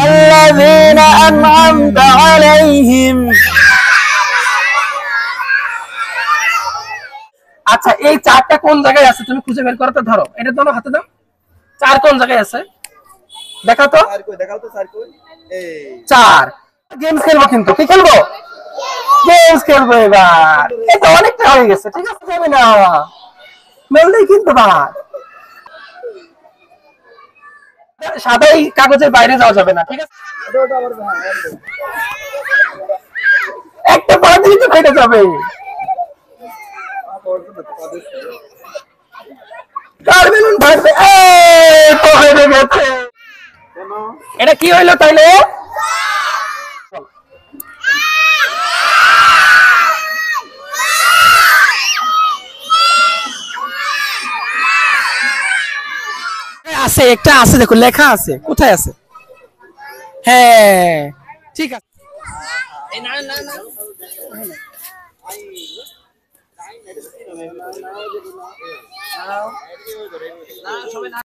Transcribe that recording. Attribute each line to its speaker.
Speaker 1: الذين أنعمت عليهم। আচ্ছা, এই চারটা কোন জায়গায় আছে তুমি খুঁজে বের করো তো। ধরো এটা, ধরো হাতে দাও। চার কোন জায়গায় আছে দেখাও তো। চার। গেমস খেলবো, কিন্তু কি খেলবো? গেমস খেলবো এবার। এটা অনেকটা হয়ে গেছে, ঠিক আছে? যাবে না, মেললেই কিন্তু ভাই সাদাই কাগজের বাইরে যাওয়া যাবে না, ঠিক আছে? একটা পড়া দিলে তো ফেটে যাবে। কার বেলুন ফাটবে? এই তো হয়ে গেছে। এটা কি হইলো তাইলে? আছে, একটা আছে, দেখো লেখা আছে। কোথায় আছে? হ্যাঁ, ঠিক আছে। এই না না না